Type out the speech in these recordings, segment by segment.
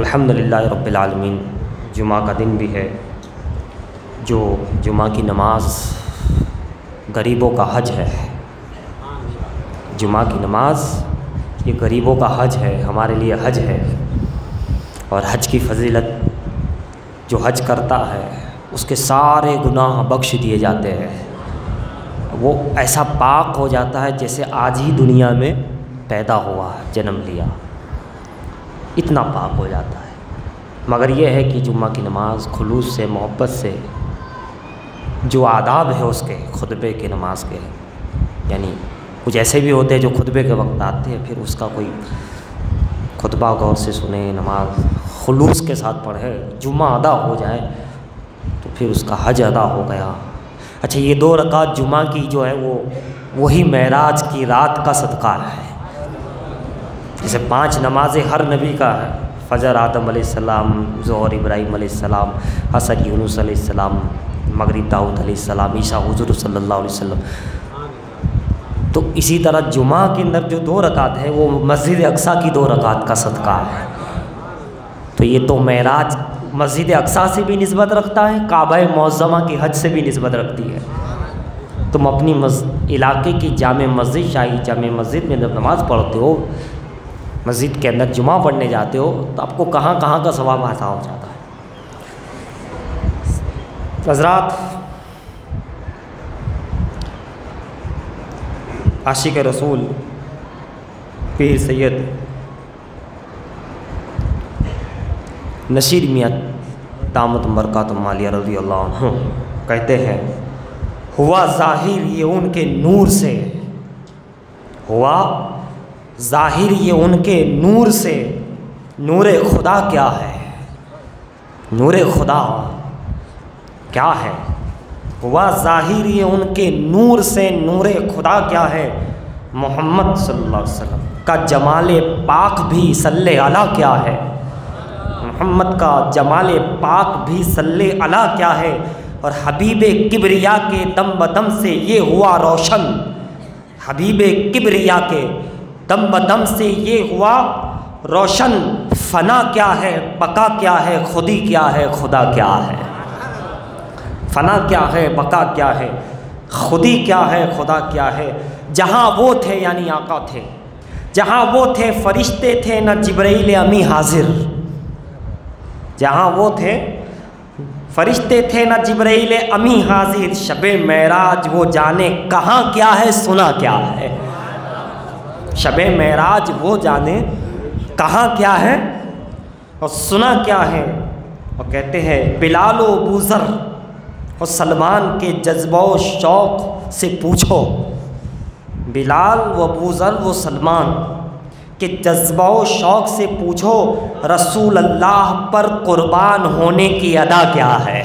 الحمدللہ رب العالمین۔ جمعہ کا دن بھی ہے، جو جمعہ کی نماز غریبوں کا حج ہے۔ جمعہ کی نماز یہ غریبوں کا حج ہے، ہمارے لیے حج ہے۔ اور حج کی فضیلت، جو حج کرتا ہے اس کے سارے گناہ بخش دیے جاتے ہیں۔ وہ ایسا پاک ہو جاتا ہے جیسے آج ہی دنیا میں پیدا ہوا، جنم لیا، اتنا پاک ہو جاتا ہے۔ مگر یہ ہے کہ جمعہ کی نماز خلوص سے، محبت سے، جو آداب ہے اس کے خطبے کے نماز کے، یعنی کچھ ایسے بھی ہوتے ہیں جو خطبے کے وقت آتے ہیں، پھر اس کا کوئی خطبہ غور سے سنے، نماز خلوص کے ساتھ پڑھے، جمعہ ادا ہو جائے تو پھر اس کا حج ادا ہو گیا۔ اچھا، یہ 2 رکعت جمعہ کی جو ہے وہی معراج کی رات کا صدقہ ہے۔ جیسے 5 نمازیں ہر نبی کا ہے، فجر آدم علیہ السلام، ظہر ابراہیم علیہ السلام، عصر یونس علیہ السلام، مغرب داؤد علیہ السلام، عیسیٰ حضور صلی اللہ علیہ وسلم۔ تو اسی طرح جمعہ کے اندر جو 2 رکعت ہے وہ مسجد اقصیٰ کی 2 رکعت کا صدقہ ہے۔ تو یہ تو معراج مسجد اقصیٰ سے بھی نسبت رکھتا ہے، کعبہ معظمہ کی حج سے بھی نسبت رکھتی ہے۔ تم اپنی علاقے کی جامع مسجد، شاہی جامع مسجد میں جب نماز پڑھتے ہو، مسجد کے اندر جمعہ پڑھنے جاتے ہو، تو آپ کو کہاں کہاں کا ثواب حاصل ہو جاتا ہے۔ حضرات، عاشق رسول پیر سید نصیر میاں دامت برکاتہم عالیہ رضی اللہ عنہ کہتے ہیں، ہوا ظاہر یہ ان کے نور سے، ہوا ظاہر یہ ان کے نور سے، نور خدا کیا ہے، نور خدا کیا ہے، ہوا ظاہر یہ ان کے نور سے، نور خدا کیا ہے، محمد صلی اللہ علیہ وسلم کا جمال پاک بھی صلی علی کیا ہے، محمد کا جمال پاک بھی صلی علی کیا ہے، اور حبیب کبریا کے دم بدم سے یہ ہوا روشن، حبیب کبریا کے دم بدم سے یہ ہوا روشن، فنا کیا ہے، بقا کیا ہے، خودی کیا ہے، خدا کیا ہے، فنا کیا ہے، بقا کیا ہے، خودی کیا ہے، خدا کیا ہے۔ جہاں وہ تھے، یعنی آقا تھے، جہاں وہ تھے فرشتے تھے نہ جبرائیل امی حاضر، جہاں وہ تھے فرشتے تھے نہ جبرائیل امی حاضر، شب معراج وہ جانے کہاں کیا ہے، سنا کیا ہے، شب معراج وہ جانے کہاں کیا ہے اور سنا کیا ہے۔ اور کہتے ہیں بلال و ابو ذر اور سلمان کے جذبہ و شوق سے پوچھو، بلال و ابو ذر و سلمان کے جذبہ و شوق سے پوچھو، رسول اللہ پر قربان ہونے کی ادا کیا ہے۔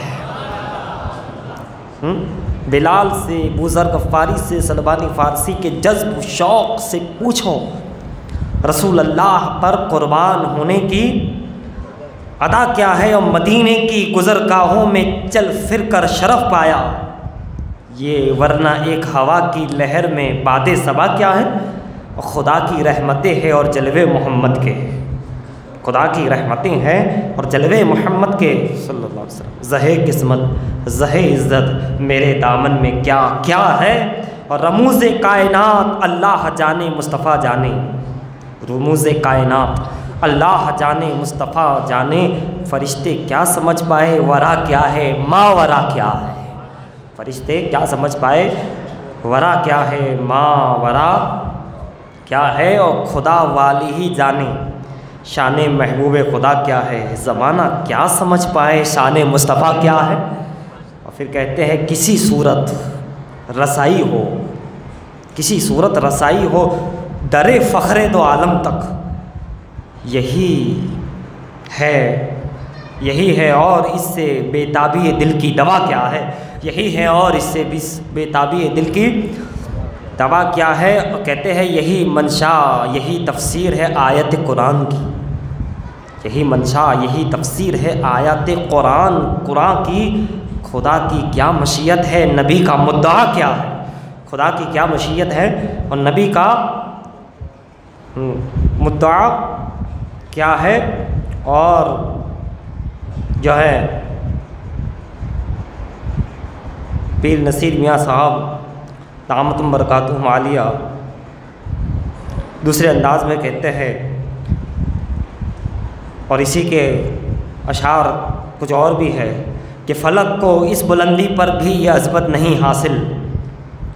بلال سے، ابو ذر غفاری سے، سلمان فارسی کے جذب و شوق سے پوچھو، رسول اللہ پر قربان ہونے کی ادا کیا ہے۔ اور مدینے کی گزرگاہوں میں چل پھر کر شرف پایا، یہ ورنہ ایک ہوا کی لہر میں باد صبا کیا ہے۔ خدا کی رحمتیں ہیں اور جلوے محمد کے، خدا کی رحمتیں ہیں اور جلوے محمد کے صلی اللہ علیہ وسلم۔ زہے قسمت، زہے عزت میرے دامن میں کیا کیا ہے، اور رموز کائنات اللہ جانے مصطفیٰ جانے، رموز کائنات اللہ جانے مصطفیٰ جانے، فرشتے کیا سمجھ پائے ورا کیا ہے، ما ورا کیا ہے، فرشتے کیا سمجھ پائے ورا کیا ہے، ما ورا کیا ہے، اور خدا والی ہی جانے شان محبوب خدا کیا ہے، زمانہ کیا سمجھ پائے شان مصطفیٰ کیا ہے۔ اور پھر کہتے ہیں کسی صورت رسائی ہو، کسی صورت رسائی ہو در فخر دو عالم تک، یہی ہے اور اس سے بے تابی دل کی دوا کیا ہے، یہی ہے اور اس سے بے تابی دل کی دوا کیا ہے۔ اور کہتے ہیں یہی منشا، یہی تفسیر ہے آیت قرآن کی، یہی منشا، یہی تفسیر ہے آیات قرآن کی۔ خدا کی کیا مشیت ہے، نبی کا مدعا کیا ہے، خدا کی کیا مشیت ہے اور نبی کا مدعا کیا ہے، اور جو ہے پیر نصیر میاں صاحب دامت برکاتہم عالیہ دوسرے انداز میں کہتے ہیں، اور اسی کے اشعار کچھ اور بھی ہے کہ فلک کو اس بلندی پر بھی یہ عظمت نہیں حاصل،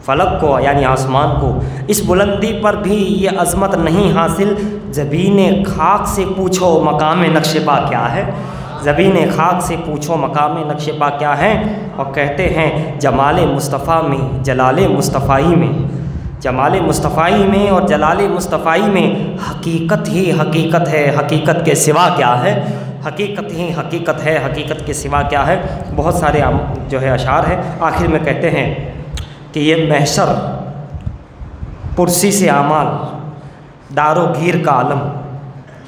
فلک کو یعنی آسمان کو اس بلندی پر بھی یہ عظمت نہیں حاصل، زمین خاک سے پوچھو مقام نقش پا کیا ہے، زمین خاک سے پوچھو مقام نقش پا کیا ہے۔ اور کہتے ہیں جمال مصطفیٰ میں جلال مصطفائی میں، جمال مصطفائی میں اور جلال مصطفائی میں حقیقت ہی حقیقت ہے، حقیقت کے سوا کیا ہے، حقیقت ہی حقیقت ہے، حقیقت کے سوا کیا ہے۔ بہت سارے جو ہے اشعار ہیں، آخر میں کہتے ہیں کہ یہ محشر پرسی سے اعمال دار و گیر کا عالم،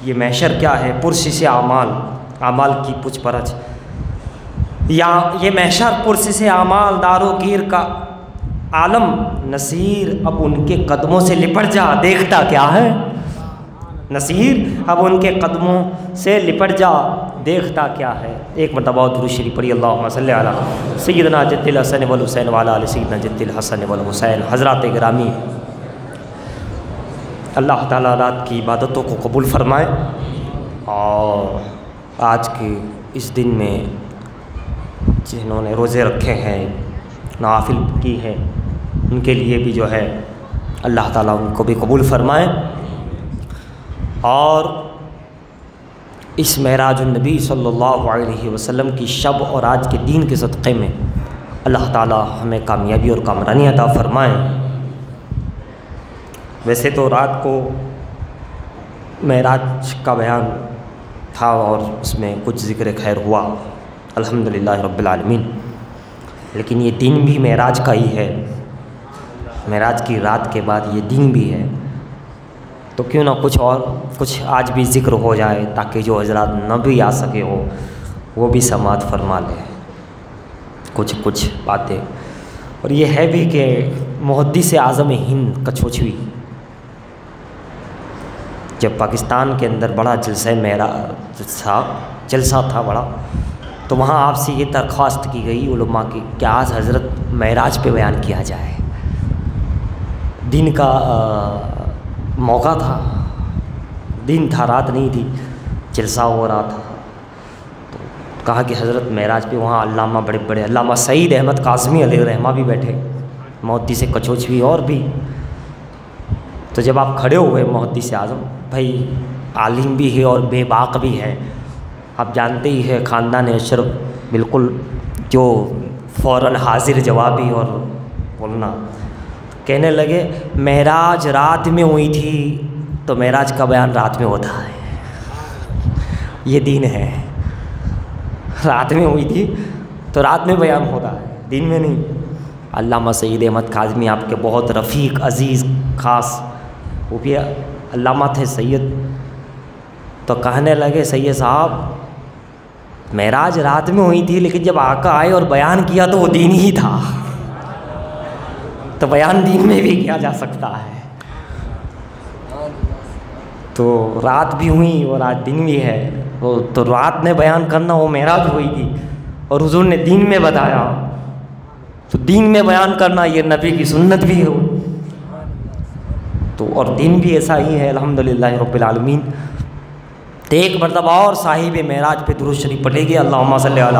یہ محشر کیا ہے، پرسی سے اعمال کی پوچھ پرچھ، یا یہ محشر پرسی سے اعمال دار و گیر کا عالم، نصیر اب ان کے قدموں سے لپٹ جا دیکھتا کیا ہے، نصیر اب ان کے قدموں سے لپٹ جا دیکھتا کیا ہے۔ ایک مرتبہ درود شریف پڑھی، اللہم صلی علی سیدنا جد الحسن والحسین وعلی آل سیدنا جد الحسن والحسین۔ حضرات گرامی، اللہ تعالیٰ رات کی عبادتوں کو قبول فرمائے، اور آج کے اس دن میں جنہوں نے روزے رکھے ہیں، نوافل کی ہے، ان کے لیے بھی جو ہے اللہ تعالیٰ ان کو بھی قبول فرمائے، اور اس معراج النبی صلی اللہ علیہ وسلم کی شب اور آج کے دین کے صدقے میں اللہ تعالیٰ ہمیں کامیابی اور کامرانی عطا فرمائے۔ ویسے تو رات کو معراج کا بیان تھا اور اس میں کچھ ذکر خیر ہوا الحمدللہ رب العالمین، لیکن یہ دن بھی معراج کا ہی ہے، معراج کی رات کے بعد یہ دن بھی ہے، تو کیوں نہ کچھ آج بھی ذکر ہو جائے، تاکہ جو حضرات نہ بھی آ سکے ہو وہ بھی سماعت فرما لیں کچھ باتیں۔ اور یہ ہے بھی کہ محدث اعظم ہند کچھوچھوی جب پاکستان کے اندر بڑا جلسہ تھا بڑا، تو وہاں آپ سے یہ درخواست کی گئی علماء کی کہ آج حضرت معراج پہ بیان کیا جائے، دن کا موقع تھا، دن تھا، رات نہیں تھی، جلسہ ہو رہا تھا، تو کہا کہ حضرت معراج پہ، وہاں علامہ بڑے بڑے علامہ سعید احمد قاسمی علیہ رحمہ بھی بیٹھے، محدث کچھوچھوی اور بھی، تو جب آپ کھڑے ہوئے محدث اعظم، بھائی عالم بھی ہے اور بے باک بھی ہے، آپ جانتے ہی ہے خاندان اشرف بالکل جو فوراً حاضر جوابی اور بولنا، کہنے لگے معراج رات میں ہوئی تھی تو معراج کا بیان رات میں ہوتا ہے، یہ دین ہے، رات میں ہوئی تھی تو رات میں بیان ہوتا ہے، دن میں نہیں۔ علامہ سعید احمد قاسمی آپ کے بہت رفیق عزیز خاص، وہ بھی علامہ تھے سید، تو کہنے لگے سید صاحب معراج رات میں ہوئی تھی، لیکن جب آقا آئے اور بیان کیا تو وہ دین ہی تھا، تو بیان دین میں بھی کیا جا سکتا ہے، تو رات بھی ہوئی اور آج دن بھی ہے، تو رات میں بیان کرنا وہ معراج ہوئی تھی، اور حضور نے دین میں بتایا، تو دین میں بیان کرنا یہ نبی کی سنت بھی ہو، تو اور دین بھی ایسا ہی ہے الحمدللہ رب العالمین۔ تو ایک مرتبہ اور صاحب معراج پہ درود شریف پڑھے گی، اللہم صلی علی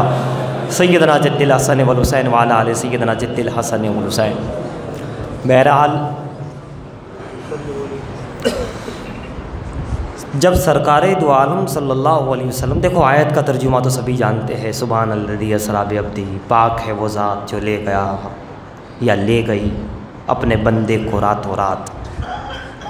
سیدنا جد الحسن والحسین وعلی آل سیدنا جد الحسن والحسین۔ بہرحال جب سرکار دو عالم صلی اللہ علیہ وسلم، دیکھو آیت کا ترجمہ تو سبھی جانتے ہیں، سبحان الذی اسریٰ بعبدہ، پاک ہے وہ ذات جو لے گیا یا لے گئی اپنے بندے کو راتوں رات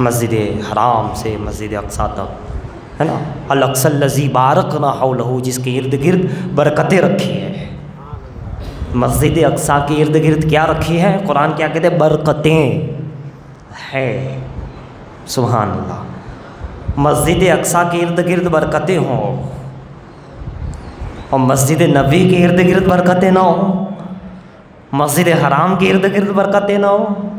مسجد حرام سے مسجد اقصیٰ تک، ہے نا، الاقصی الذی بارکنا حولہ، جس کے ارد گرد برکتیں رکھی ہے، مسجد اقصیٰ کے ارد گرد کیا رکھی ہے، قرآن کیا کہتے ہیں، برکتیں ہے، سبحان اللہ۔ مسجد اقصیٰ کے ارد گرد برکتیں ہوں اور مسجد نبوی کے ارد گرد برکتیں نہ ہوں، مسجد حرام کے ارد گرد برکتیں نہ ہوں،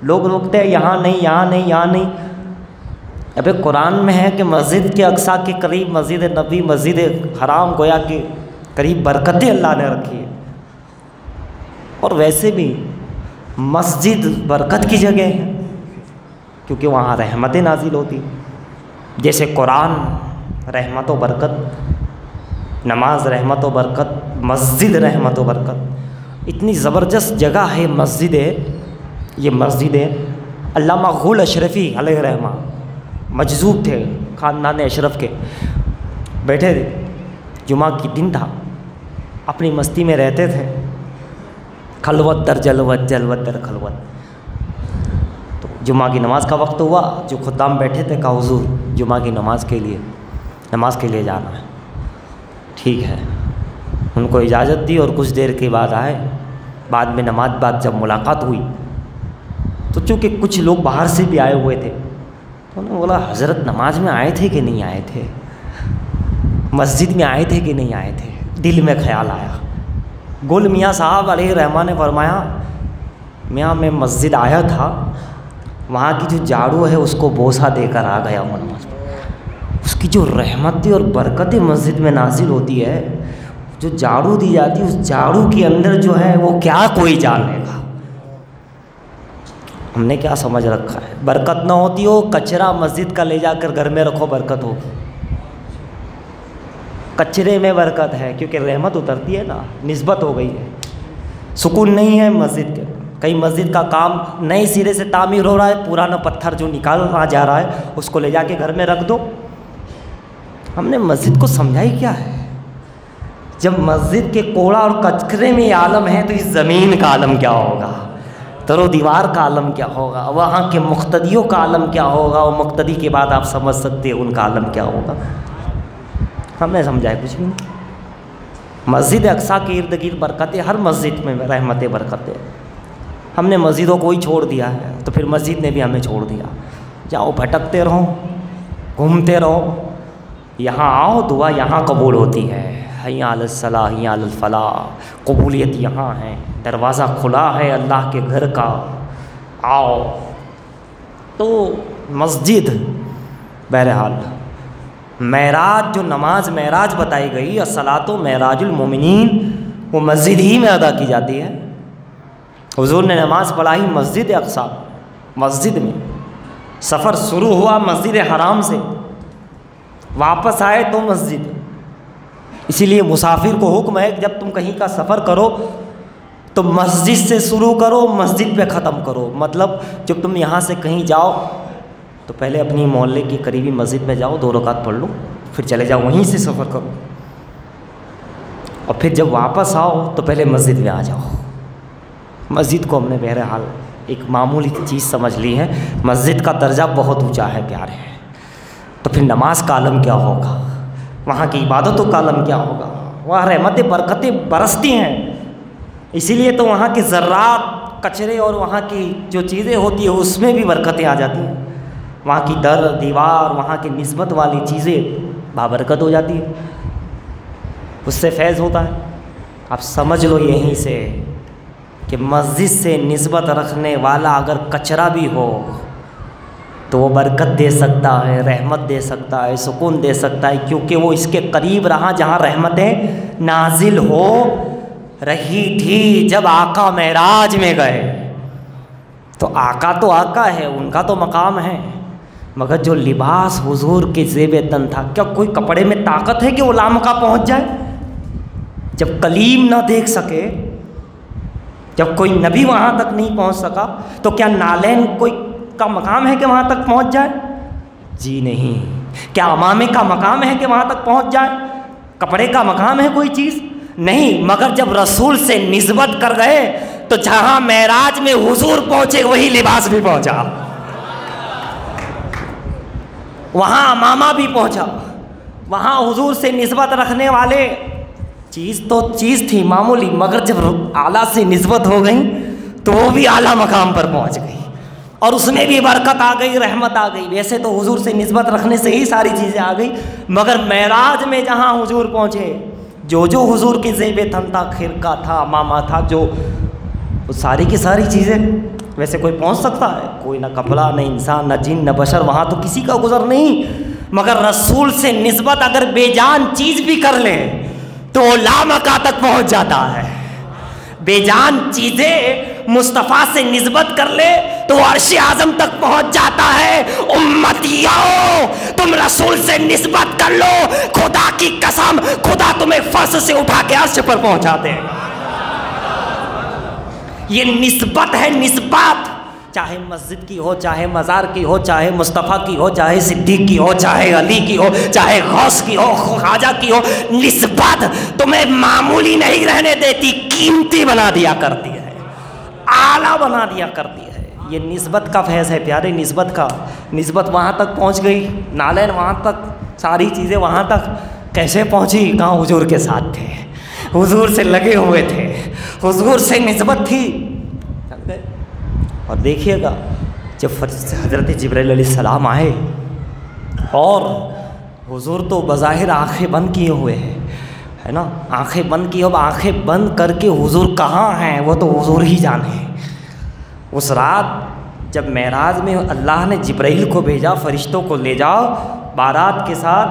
لوگ روکتے ہیں یہاں نہیں، یہاں نہیں، یہاں نہیں، ابھی قرآن میں ہے کہ مسجد کے اقصیٰ کے قریب مسجد نبی، مسجد حرام گویا کہ قریب برکتیں اللہ نے رکھی ہے. اور ویسے بھی مسجد برکت کی جگہ ہے کیونکہ وہاں رحمتیں نازل ہوتی. جیسے قرآن رحمت و برکت، نماز رحمت و برکت، مسجد رحمت و برکت. اتنی زبردست جگہ ہے مسجد ہے. یہ مسجد ہے علامہ غول اشرفی علیہ رحمہ مجذوب تھے، خاندان اشرف کے، بیٹھے تھے، جمعہ کی دن تھا، اپنی مستی میں رہتے تھے، خلوت در جلوت، جلوت در خلوت. تو جمعہ کی نماز کا وقت ہوا، جو خدام بیٹھے تھے کہا حضور جمعہ کی نماز کے لیے جانا ہے. ٹھیک ہے، ان کو اجازت دی اور کچھ دیر کے بعد آئے. بعد میں نماز بعد جب ملاقات ہوئی تو چونکہ کچھ لوگ باہر سے بھی آئے ہوئے تھے تو انہوں نے بولا حضرت نماز میں آئے تھے کہ نہیں آئے تھے، مسجد میں آئے تھے کہ نہیں آئے تھے. دل میں خیال آیا. گل میاں صاحب علیہ رحمٰن نے فرمایا میاں میں مسجد آیا تھا، وہاں کی جو جھاڑو ہے اس کو بوسہ دے کر آ گیا ہوں نماز. اس کی جو رحمتیں اور برکتیں مسجد میں نازل ہوتی ہے، جو جھاڑو دی جاتی ہے اس جھاڑو کے اندر جو ہے وہ کیا کوئی جان لے گا. ہم نے کیا سمجھ رکھا ہے برکت نہ ہوتی ہو کچرا مسجد کا لے جا کر گھر میں رکھو برکت ہو. کچرے میں برکت ہے کیونکہ رحمت اترتی ہے نا، نسبت ہو گئی ہے. سکون نہیں ہے مسجد کے. کہیں مسجد کا کام نئے سرے سے تعمیر ہو رہا ہے، پرانا پتھر جو نکالا جا رہا ہے اس کو لے جا کے گھر میں رکھ دو. ہم نے مسجد کو سمجھائی کیا ہے؟ جب مسجد کے کوڑا اور کچرے میں یہ عالم ہے تو اس زمین کا عالم کیا ہوگا، در و دیوار کا عالم کیا ہوگا، وہاں کے مقتدیوں کا عالم کیا ہوگا، اور مقتدی کے بعد آپ سمجھ سکتے ہیں ان کا عالم کیا ہوگا. ہم نے سمجھایا کچھ بھی نہیں. مسجد اقصیٰ کے ارد گرد برکتیں، ہر مسجد میں رحمتیں برکتیں. ہم نے مسجدوں کو ہی چھوڑ دیا ہے تو پھر مسجد نے بھی ہمیں چھوڑ دیا. جاؤ بھٹکتے رہو، گھومتے رہو، یہاں آؤ دعا یہاں قبول ہوتی ہے. حی علی الصلاح حی علی الفلاح، قبولیت یہاں ہے، دروازہ کھلا ہے اللہ کے گھر کا، آؤ. تو مسجد بہرحال معراج، جو نماز معراج بتائی گئی الصلاۃ معراج المومنین، وہ مسجد ہی میں ادا کی جاتی ہے. حضور نے نماز پڑھائی مسجد اقصیٰ، مسجد میں. سفر شروع ہوا مسجد حرام سے، واپس آئے تو مسجد. اسی لیے مسافر کو حکم ہے کہ جب تم کہیں کا سفر کرو تو مسجد سے شروع کرو، مسجد پہ ختم کرو. مطلب جب تم یہاں سے کہیں جاؤ تو پہلے اپنی محلے کی قریبی مسجد میں جاؤ، 2 رکعت پڑھ لو، پھر چلے جاؤ وہیں سے سفر کرو. اور پھر جب واپس آؤ تو پہلے مسجد میں آ جاؤ. مسجد کو ہم نے بہرحال ایک معمولی چیز سمجھ لی ہے. مسجد کا درجہ بہت اونچا ہے پیارے. تو پھر نماز کا عالم کیا ہوگا، وہاں کی عبادتوں کا عالم کیا ہوگا. وہاں رحمتیں برکتیں برستی ہیں. اسی لیے تو وہاں کے ذرات، کچرے اور وہاں کی جو چیزیں ہوتی ہیں اس میں بھی برکتیں آ جاتی ہیں. وہاں کی در دیوار، وہاں کی نسبت والی چیزیں بابرکت ہو جاتی ہیں، اس سے فیض ہوتا ہے. آپ سمجھ لو یہیں سے کہ مسجد سے نسبت رکھنے والا اگر کچرا بھی ہو تو وہ برکت دے سکتا ہے، رحمت دے سکتا ہے، سکون دے سکتا ہے، کیونکہ وہ اس کے قریب رہا جہاں رحمتیں نازل ہو رہی تھی. جب آقا معراج میں گئے تو آقا ہے، ان کا تو مقام ہے، مگر جو لباس حضور کے زیب تن تھا، کیا کوئی کپڑے میں طاقت ہے کہ وہ لامکا پہنچ جائے؟ جب کلیم نہ دیکھ سکے، جب کوئی نبی وہاں تک نہیں پہنچ سکا تو کیا نالین کوئی کا مقام ہے کہ وہاں تک پہنچ جائے؟ جی نہیں. کیا امامے کا مقام ہے کہ وہاں تک پہنچ جائے؟ کپڑے کا مقام ہے کوئی چیز؟ نہیں. مگر جب رسول سے نسبت کر گئے تو جہاں معراج میں حضور پہنچے وہی لباس بھی پہنچا، وہاں امامہ بھی پہنچا، وہاں حضور سے نسبت رکھنے والے چیز تو چیز تھی معمولی، مگر جب اعلیٰ سے نسبت ہو گئی تو وہ بھی اعلیٰ مقام پر پہنچ گئی اور اس میں بھی برکت آ گئی، رحمت آ گئی. ویسے تو حضور سے نسبت رکھنے سے ہی ساری چیزیں آ گئی، مگر معراج میں جہاں حضور پہنچے، جو حضور کی زیب تن تھا، خرقہ تھا، امامہ تھا، جو ساری کی ساری چیزیں ویسے کوئی پہنچ سکتا ہے؟ کوئی، نہ کپڑا، نہ انسان، نہ جن، نہ بشر، وہاں تو کسی کا گزر نہیں. مگر رسول سے نسبت اگر بے جان چیز بھی کر لے تو وہ لامکاں تک پہنچ جاتا ہے. بے جان چیزیں مصطفیٰ سے نسبت کر لے تو عرش اعظم تک پہنچ جاتا ہے. امتیوں تم رسول سے نسبت کر لو، خدا کی قسم خدا تمہیں فرش سے اٹھا کے عرش پر پہنچا دے. یہ نسبت ہے، نسبت. چاہے مسجد کی ہو، چاہے مزار کی ہو، چاہے مصطفیٰ کی ہو، چاہے صدیق کی ہو، چاہے علی کی ہو، چاہے غوث کی ہو، خواجہ کی ہو، نسبت تمہیں معمولی نہیں رہنے دیتی، قیمتی بنا دیا کرتی ہے، اعلیٰ بنا دیا کرتی ہے. یہ نسبت کا فیض ہے پیارے، نسبت کا. نسبت وہاں تک پہنچ گئی، نالین وہاں تک، ساری چیزیں وہاں تک کیسے پہنچی؟ کہاں حضور کے ساتھ تھے، حضور سے لگے ہوئے تھے، حضور سے نسبت تھی. اور دیکھیے گا جب حضرت جبرائیل علیہ السلام آئے اور حضور تو بظاہر آنکھیں بند کیے ہوئے ہیں، ہے نا، آنکھیں بند کی. اب آنکھیں بند کر کے حضور کہاں ہیں وہ تو حضور ہی جانے. اس رات جب معراج میں اللہ نے جبرائیل کو بھیجا، فرشتوں کو لے جاؤ بارات کے ساتھ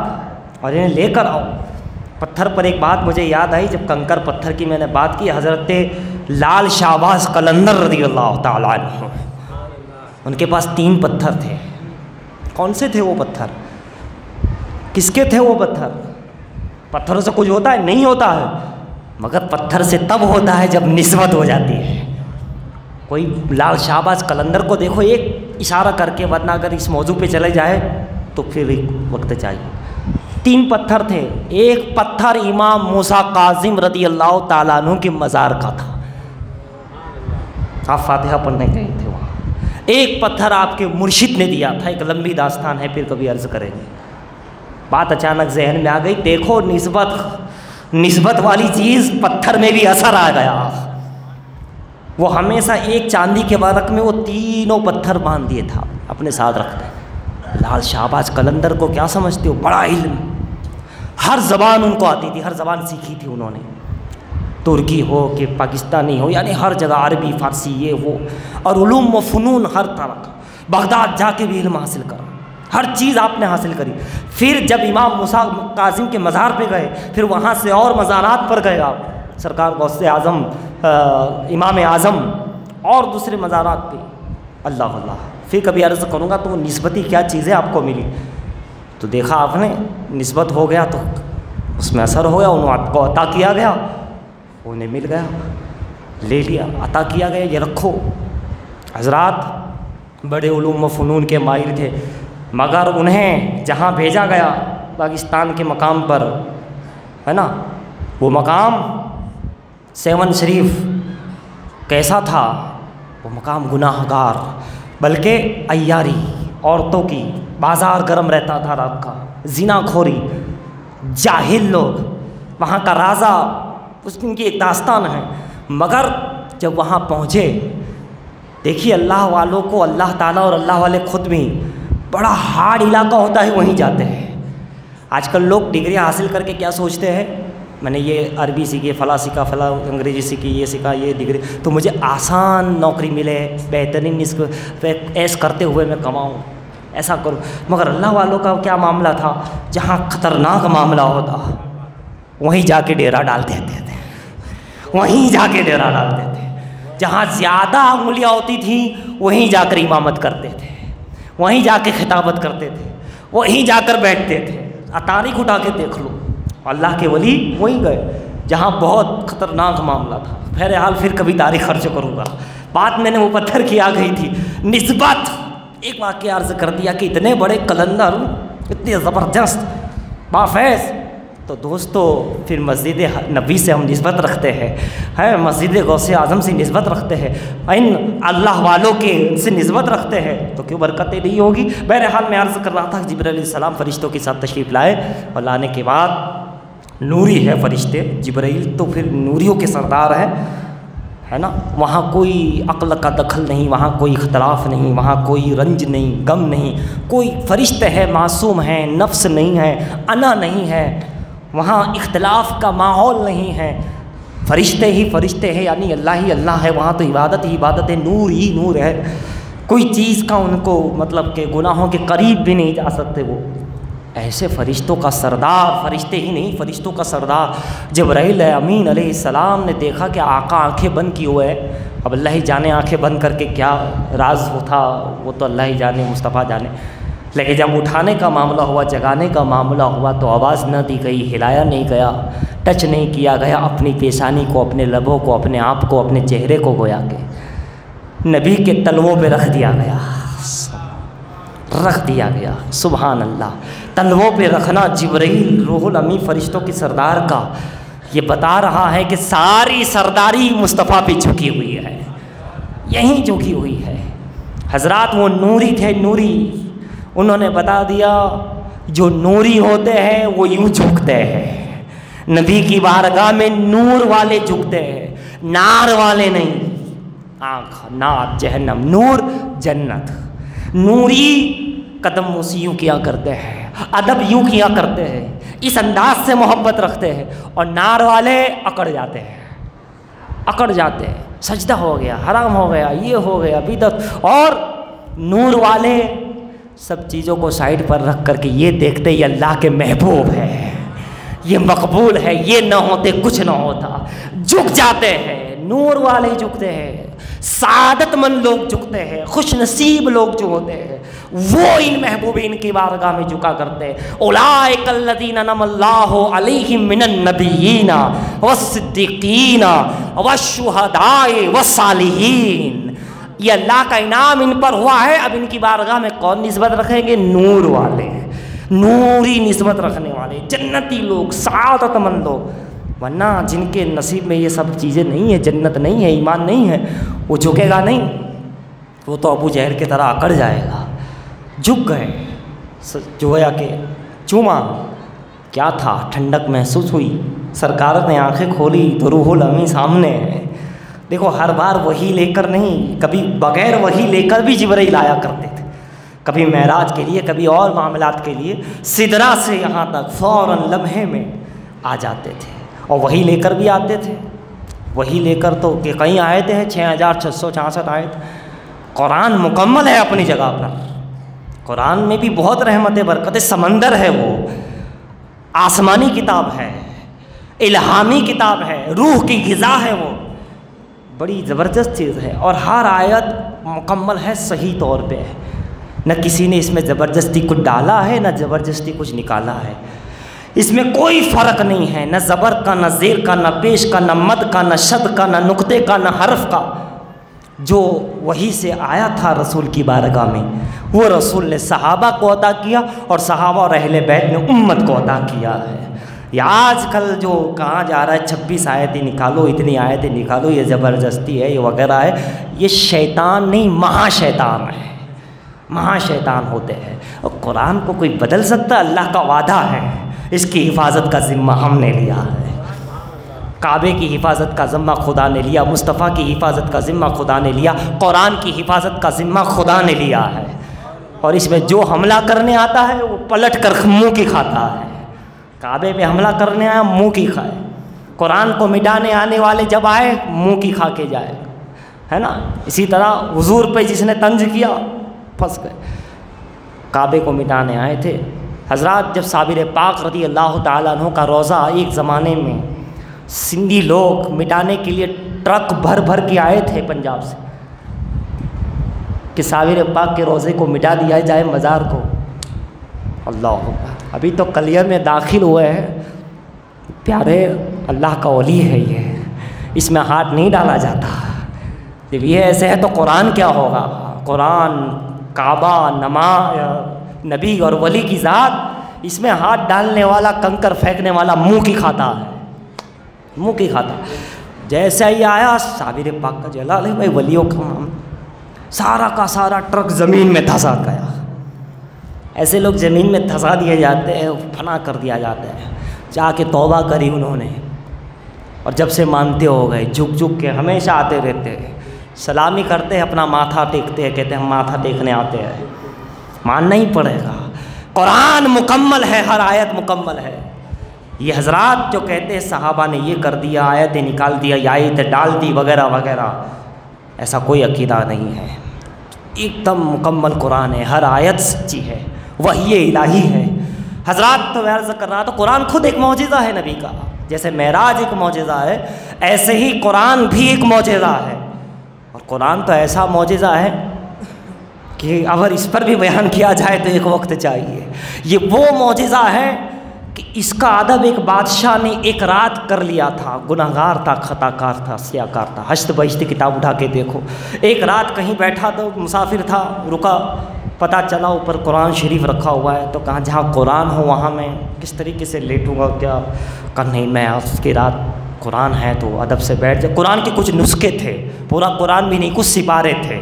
اور انہیں لے کر آؤ. پتھر پر ایک بات مجھے یاد آئی، جب کنکر پتھر کی میں نے بات کی، حضرت لال شہباز قلندر رضی اللہ تعالیٰ عنہ، ان کے پاس 3 پتھر تھے. کون سے تھے وہ پتھر؟ کس کے تھے وہ پتھر؟ پتھروں سے کچھ ہوتا ہے؟ نہیں ہوتا ہے. مگر پتھر سے تب ہوتا ہے جب نسبت ہو جاتی ہے. کوئی لال شہباز قلندر کو دیکھو ایک اشارہ کر کے، ورنہ اگر اس موضوع پہ چلے جائے تو پھر ایک وقت چاہیے. 3 پتھر تھے. ایک پتھر امام موسیٰ کاظم رضی اللہ تعالیٰ عنہ کے مزار کا تھا، آپ فاتحہ پڑھنے گئے تھے وہاں. ایک پتھر آپ کے مرشد نے دیا تھا. ایک لمبی داستان ہے، پھر کبھی عرض کریں گے. بات اچانک ذہن میں آ گئی، دیکھو نسبت والی چیز پتھر میں بھی اثر آ گیا. وہ ہمیشہ ایک چاندی کے ورق میں وہ 3 پتھر باندھ دیے تھا، اپنے ساتھ رکھتے. لال شہباز قلندر کو کیا سمجھتے ہو؟ بڑا علم، ہر زبان ان کو آتی تھی، ہر زبان سیکھی تھی انہوں نے، ترکی ہو کہ پاکستانی ہو، یعنی ہر جگہ عربی، فارسی، یہ وہ، اور علوم و فنون ہر طرح کا. بغداد جا کے بھی علم حاصل کرا، ہر چیز آپ نے حاصل کری. پھر جب امام موسیٰ کاظم کے مزار پہ گئے، پھر وہاں سے اور مزارات پر گئے آپ، سرکار غوث اعظم، امام اعظم اور دوسرے مزارات پہ. اللہ اللہ، پھر کبھی عرض کروں گا. تو وہ نسبتی کیا چیزیں آپ کو ملی؟ تو دیکھا آپ نے، نسبت ہو گیا تو اس میں اثر ہو گیا، انہوں آپ کو عطا کیا گیا، انہیں مل گیا، لے لیا، عطا کیا گیا، یہ رکھو. حضرات بڑے علوم و فنون کے ماہر تھے، مگر انہیں جہاں بھیجا گیا پاکستان کے مقام پر، ہے نا، وہ مقام 7 شریف کیسا تھا؟ وہ مقام گناہ گار، بلکہ عیاری، عورتوں کی بازار گرم رہتا تھا رات کا، زنا کھوری، جاہل لوگ، وہاں کا راجہ، اس کی ایک داستان ہے. مگر جب وہاں پہنچے، دیکھیے اللہ والوں کو اللہ تعالیٰ اور اللہ والے خود بھی، بڑا ہارڈ علاقہ ہوتا ہے وہیں جاتے ہیں. آج کل لوگ ڈگری حاصل کر کے کیا سوچتے ہیں، میں نے یہ عربی سیکھی، فلاں سیکھا، فلاں انگریزی سیکھی، یہ سیکھا، یہ ڈگری تو مجھے آسان نوکری ملے، بہترین اس کو ایس کرتے ہوئے میں کماؤں، ایسا کروں. مگر اللہ والوں کا کیا معاملہ تھا؟ جہاں خطرناک معاملہ ہوتا وہیں جا کے ڈیرا ڈال دیتے تھے، وہیں جا کے ڈیرا ڈالتے تھے. جہاں زیادہ انگلیاں ہوتی تھیں وہیں جا کر امامت کرتے تھے، وہیں جا کے خطابت کرتے تھے، وہیں جا کر بیٹھتے تھے. تاریخ اٹھا کے دیکھ لو، اللہ کے ولی وہیں گئے جہاں بہت خطرناک معاملہ تھا. بہرحال پھر کبھی تاریخ خرچ کروں گا. بات میں نے وہ پتھر کی آ گئی تھی، نسبت. ایک واقعہ عرض کر دیا کہ اتنے بڑے قلندر، اتنے زبردست بافیض، تو دوستو پھر مسجد نبی سے ہم نسبت رکھتے ہیں، مسجد غوث اعظم سے نسبت رکھتے ہیں، ان اللہ والوں کے سے نسبت رکھتے ہیں، تو کیوں برکتیں نہیں ہوگی؟ بہرحال میں عرض کر رہا تھا جبرائیل علیہ السلام فرشتوں کے ساتھ تشریف لائے، اور لانے کے بعد نوری ہے فرشتے، جبرائیل تو پھر نوریوں کے سردار ہیں، ہے نا. وہاں کوئی عقل کا دخل نہیں، وہاں کوئی اختلاف نہیں، وہاں کوئی رنج نہیں، غم نہیں، کوئی فرشتے ہے معصوم ہیں، نفس نہیں ہے، انا نہیں ہے، وہاں اختلاف کا ماحول نہیں ہے. فرشتے ہی فرشتے ہیں، یعنی اللہ ہی اللہ ہے، وہاں تو عبادت ہی عبادت ہے، نور ہی نور ہے، کوئی چیز کا ان کو مطلب کہ گناہوں کے قریب بھی نہیں جا سکتے وہ۔ ایسے فرشتوں کا سردار، فرشتے ہی نہیں فرشتوں کا سردار جبرائیل امین علیہ السلام نے دیکھا کہ آقا آنکھیں بند کی ہوئے ہے۔ اب اللہ ہی جانے آنکھیں بند کر کے کیا راز تھا، وہ تو اللہ ہی جانے، مصطفیٰ جانے، لیکن جب اٹھانے کا معاملہ ہوا، جگانے کا معاملہ ہوا تو آواز نہ دی گئی، ہلایا نہیں گیا، ٹچ نہیں کیا گیا اپنی پیشانی کو، اپنے لبوں کو، اپنے آپ کو، اپنے چہرے کو، گویا کہ نبی کے تلووں پہ رکھ دیا گیا، رکھ دیا گیا۔ سبحان اللہ، تلووں پہ رکھنا جبرائیل روح الامین فرشتوں کی سردار کا یہ بتا رہا ہے کہ ساری سرداری مصطفیٰ پہ جھکی ہوئی ہے، یہیں جھکی ہوئی ہے۔ حضرات وہ نوری تھے، نوری، انہوں نے بتا دیا جو نوری ہوتے ہیں وہ یوں جھکتے ہیں، نبی کی بارگاہ میں نور والے جھکتے ہیں، نار والے نہیں۔ آنکھ نار جہنم، نور جنت۔ نوری قدم موسی یوں کیا کرتے ہیں، ادب یوں کیا کرتے ہیں، اس انداز سے محبت رکھتے ہیں، اور نار والے اکڑ جاتے ہیں، اکڑ جاتے ہیں، سجدہ ہو گیا، حرام ہو گیا، یہ ہو گیا بدعت۔ اور نور والے سب چیزوں کو سائڈ پر رکھ کر کے یہ دیکھتے یہ اللہ کے محبوب ہے، یہ مقبول ہے، یہ نہ ہوتے کچھ نہ ہوتا، جھک جاتے ہیں۔ نور والے جھکتے ہیں، سعادت مند لوگ جھکتے ہیں، خوش نصیب لوگ جو ہوتے ہیں وہ ان محبوبین کی بارگاہ میں جھکا کرتے ہیں۔ اولئک الذین انعم اللہ علیہم من النبیین والصدیقین والشہداء والصالحین، یہ اللہ کا انعام ان پر ہوا ہے۔ اب ان کی بارگاہ میں کون نسبت رکھیں گے؟ نور والے، نوری نسبت رکھنے والے، جنتی لوگ، سعادت مند لوگ۔ ورنہ جن کے نصیب میں یہ سب چیزیں نہیں ہیں، جنت نہیں ہے، ایمان نہیں ہے، وہ جھکے گا نہیں، وہ تو ابو جہل کی طرح اکڑ جائے گا۔ جھک گئے، جو گویا کہ چوما کیا تھا، ٹھنڈک محسوس ہوئی، سرکار نے آنکھیں کھولی تو روح الامین سامنے ہے۔ دیکھو ہر بار وہی لے کر نہیں، کبھی بغیر وہی لے کر بھی جبرائیل آیا کرتے تھے، کبھی معراج کے لیے، کبھی اور معاملات کے لیے، سدرہ سے یہاں تک فوراً لمحے میں آ جاتے تھے، اور وہی لے کر بھی آتے تھے۔ وہی لے کر تو کہ کئی آیتیں ہیں، 6666 آیت۔ قرآن مکمل ہے اپنی جگہ پر، قرآن میں بھی بہت رحمت برکت، سمندر ہے، وہ آسمانی کتاب ہے، الہامی کتاب ہے، روح کی غذا ہے، وہ بڑی زبردست چیز ہے، اور ہر آیت مکمل ہے، صحیح طور پہ ہے، نہ کسی نے اس میں زبردستی کچھ ڈالا ہے، نہ زبردستی کچھ نکالا ہے، اس میں کوئی فرق نہیں ہے، نہ زبر کا، نہ زیر کا، نہ پیش کا، نہ مد کا، نہ شد کا، نہ نقطے کا، نہ حرف کا۔ جو وحی سے آیا تھا رسول کی بارگاہ میں، وہ رسول نے صحابہ کو عطا کیا، اور صحابہ اور اہل بیت نے امت کو عطا کیا ہے۔ یہ آج کل جو کہا جا رہا ہے 26 آیتیں نکالو، اتنی آیتیں نکالو، یہ زبردستی ہے، یہ وغیرہ ہے، یہ شیطان نہیں، مہا شیطان ہے، مہا شیطان ہوتے ہیں۔ اور قرآن کو کوئی بدل سکتا؟ اللہ کا وعدہ ہے، اس کی حفاظت کا ذمہ ہم نے لیا ہے، کعبے کی حفاظت کا ذمہ خدا نے لیا، مصطفیٰ کی حفاظت کا ذمہ خدا نے لیا، قرآن کی حفاظت کا ذمہ خدا نے لیا ہے، اور اس میں جو حملہ کرنے آتا ہے وہ پلٹ کر منہ کی کھاتا ہے۔ کعبے پہ حملہ کرنے آیا، منہ کی کھائے، قرآن کو مٹانے آنے والے جب آئے منہ کی کھا کے جائے، ہے نا؟ اسی طرح حضور پہ جس نے طنز کیا پھنس گئے۔ کعبے کو مٹانے آئے تھے حضرات۔ جب صابر پاک رضی اللہ تعالیٰ عنہ کا روزہ ایک زمانے میں سندھی لوگ مٹانے کے لیے ٹرک بھر بھر کے آئے تھے پنجاب سے کہ صابر پاک کے روزے کو مٹا دیا جائے، مزار کو۔ اللہ ابھی تو کلیئر میں داخل ہوئے ہیں، پیارے اللہ کا ولی ہے یہ، اس میں ہاتھ نہیں ڈالا جاتا۔ جب یہ ایسے ہے تو قرآن کیا ہوگا؟ قرآن، کعبہ، نماز، نبی اور ولی کی ذات، اس میں ہاتھ ڈالنے والا، کنکر پھینکنے والا منہ کی کھاتا ہے، منہ کی کھاتا۔ جیسا ہی آیا صابر پاک کا جلال ہے بھائی، ولیوں کا سارا کا سارا ٹرک زمین میں دھسا گیا۔ ایسے لوگ زمین میں دھسا دیے جاتے ہیں، فنا کر دیا جاتا ہے۔ جا کے توبہ کری انہوں نے، اور جب سے مانتے ہو گئے، جھک جھک کے ہمیشہ آتے رہتے ہیں، سلامی کرتے ہیں، اپنا ماتھا ٹیکتے ہیں، کہتے ہیں ہم ماتھا ٹیکنے آتے ہیں۔ ماننا ہی پڑے گا، قرآن مکمل ہے، ہر آیت مکمل ہے۔ یہ حضرات جو کہتے ہیں صحابہ نے یہ کر دیا، آیتیں نکال دیا، یہ آیتیں ڈال دی وغیرہ وغیرہ، ایسا کوئی عقیدہ نہیں ہے۔ ایک دم مکمل قرآن ہے، ہر آیت سچی ہے، وحی الہی ہے۔ حضرات تو میں عرض کر رہا تو قرآن خود ایک معجزہ ہے نبی کا، جیسے معراج ایک معجزہ ہے ایسے ہی قرآن بھی ایک معجزہ ہے۔ اور قرآن تو ایسا معجزہ ہے کہ اگر اس پر بھی بیان کیا جائے تو ایک وقت چاہیے۔ یہ وہ معجزہ ہے کہ اس کا ادب ایک بادشاہ نے ایک رات کر لیا تھا، گناہگار تھا، خطا کار تھا، سیاہ کار تھا۔ حشت بہشت کتاب اٹھا کے دیکھو، ایک رات کہیں بیٹھا تو مسافر تھا، رکا، پتہ چلا اوپر قرآن شریف رکھا ہوا ہے، تو کہاں جہاں قرآن ہو وہاں میں کس طریقے سے لیٹوں گا کیا؟ کہا نہیں، میں اس کی رات قرآن ہے تو ادب سے بیٹھ جائے۔ قرآن کے کچھ نسخے تھے، پورا قرآن بھی نہیں، کچھ سپارے تھے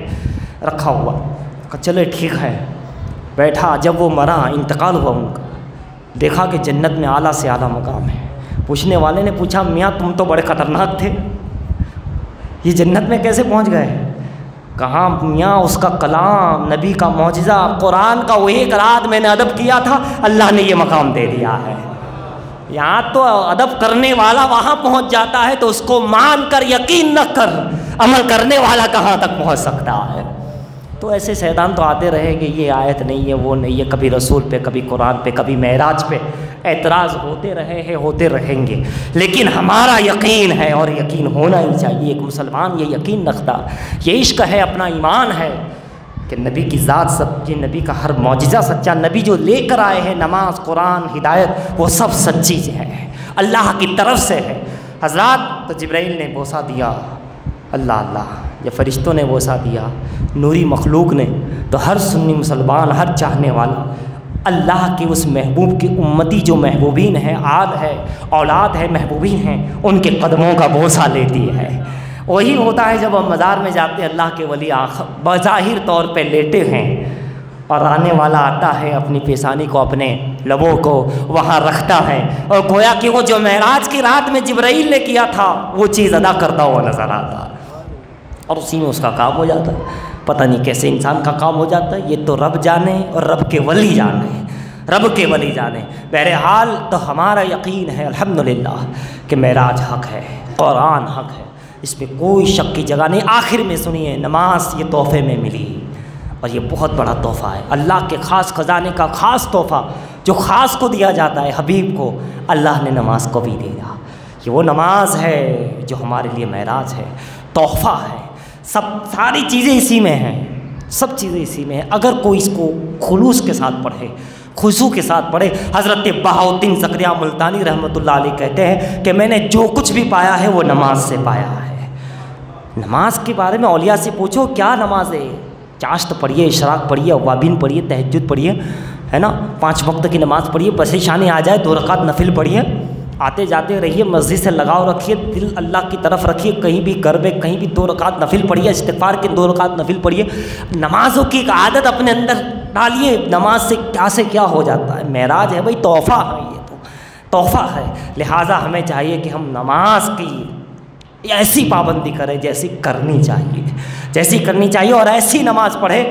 رکھا ہوا۔ کہا چلے ٹھیک ہے، بیٹھا۔ جب وہ مرا، انتقال ہوا ان کا، دیکھا کہ جنت میں اعلیٰ سے اعلیٰ مقام ہے۔ پوچھنے والے نے پوچھا میاں تم تو بڑے خطرناک تھے، یہ جنت میں کیسے پہنچ گئے؟ کہا میاں اس کا کلام، نبی کا معجزہ قرآن کا، وہ ایک رات میں نے ادب کیا تھا، اللہ نے یہ مقام دے دیا ہے۔ یہاں تو ادب کرنے والا وہاں پہنچ جاتا ہے تو اس کو مان کر یقین نہ کر عمل کرنے والا کہاں تک پہنچ سکتا ہے؟ تو ایسے شیطان تو آتے رہیں گے، یہ آیت نہیں ہے، وہ نہیں ہے، کبھی رسول پہ، کبھی قرآن پہ، کبھی معراج پہ اعتراض ہوتے رہے ہیں، ہوتے رہیں گے۔ لیکن ہمارا یقین ہے، اور یقین ہونا ہی چاہیے، ایک مسلمان یہ یقین رکھتا، یہ عشق ہے، اپنا ایمان ہے کہ نبی کی ذات سچی، نبی کا ہر معجزہ سچا، نبی جو لے کر آئے ہیں نماز، قرآن، ہدایت، وہ سب سچی ہے، اللہ کی طرف سے ہے۔ حضرات تو جبرائیل نے بوسہ دیا، اللہ اللہ، یا فرشتوں نے بوسہ دیا، نوری مخلوق نے، تو ہر سنی مسلمان، ہر چاہنے والا اللہ کے اس محبوب کی امتی جو محبوبین ہیں، آل ہے، اولاد ہے، محبوبین ہیں، ان کے قدموں کا بوسہ لیتی ہے۔ وہی ہوتا ہے جب ہم مزار میں جاتے ہیں، اللہ کے ولی بظاہر طور پہ لیٹے ہیں، اور آنے والا آتا ہے اپنی پیشانی کو، اپنے لبوں کو وہاں رکھتا ہے، اور گویا کہ وہ جو معراج کی رات میں جبرائیل نے کیا تھا وہ چیز ادا کرتا ہوا نظر آتا، اور اسی میں اس کا کام ہو جاتا ہے۔ پتہ نہیں کیسے انسان کا کام ہو جاتا ہے، یہ تو رب جانے اور رب کے ولی جانے، رب کے ولی جانے۔ بہرحال تو ہمارا یقین ہے الحمدللہ کہ معراج حق ہے، قرآن حق ہے، اس میں کوئی شک کی جگہ نہیں۔ آخر میں سنیے، نماز یہ تحفے میں ملی، اور یہ بہت بڑا تحفہ ہے، اللہ کے خاص خزانے کا خاص تحفہ جو خاص کو دیا جاتا ہے، حبیب کو اللہ نے نماز کو بھی دیا۔ یہ وہ نماز ہے جو ہمارے لیے معراج ہے، تحفہ ہے، ساری چیزیں اسی میں ہیں، سب چیزیں اسی میں ہیں۔ اگر کوئی اس کو خلوص کے ساتھ پڑھے، خضوع کے ساتھ پڑھے، حضرت بہاؤالدین زکریا ملتانی رحمۃ اللہ علیہ کہتے ہیں کہ میں نے جو کچھ بھی پایا ہے وہ نماز سے پایا ہے۔ نماز کے بارے میں اولیاء سے پوچھو کیا نماز ہے، چاشت پڑھیے، اشراق پڑھیے، اوابین پڑھیے، تہجد پڑھیے، ہے نا، 5 وقت کی نماز پڑھیے، پریشانی آ جائے 2 رکعت نفل پڑھیے، آتے جاتے رہیے، مسجد سے لگاؤ رکھیے، دل اللہ کی طرف رکھیے، کہیں بھی گھر میں کہیں بھی 2 رکعت نفل پڑھیے، استغفار کے 2 رکعت نفل پڑھیے، نمازوں کی ایک عادت اپنے اندر ڈالیے۔ نماز سے کیا ہو جاتا ہے، معراج ہے بھائی، تحفہ ہے، یہ تو تحفہ ہے۔ لہٰذا ہمیں چاہیے کہ ہم نماز کی ایسی پابندی کریں جیسی کرنی چاہیے، اور ایسی نماز پڑھے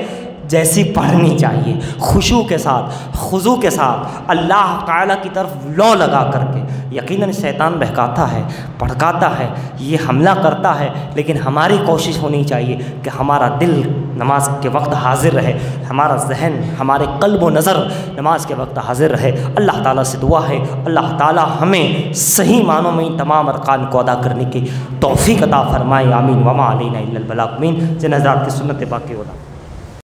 جیسی پڑھنی چاہیے، خشوع کے ساتھ، خضوع کے ساتھ، اللہ تعالیٰ کی طرف لو لگا کر کے۔ یقیناً شیطان بہکاتا ہے، بھڑکاتا ہے، یہ حملہ کرتا ہے، لیکن ہماری کوشش ہونی چاہیے کہ ہمارا دل نماز کے وقت حاضر رہے، ہمارا ذہن، ہمارے قلب و نظر نماز کے وقت حاضر رہے۔ اللہ تعالیٰ سے دعا ہے اللہ تعالیٰ ہمیں صحیح معنوں میں ان تمام ارکان کو ادا کرنے کی توفیق عطا فرمائے، آمین۔ وما علینا الا البلاغ، آمین۔ جن حضرات کی سنت باقی ہونا۔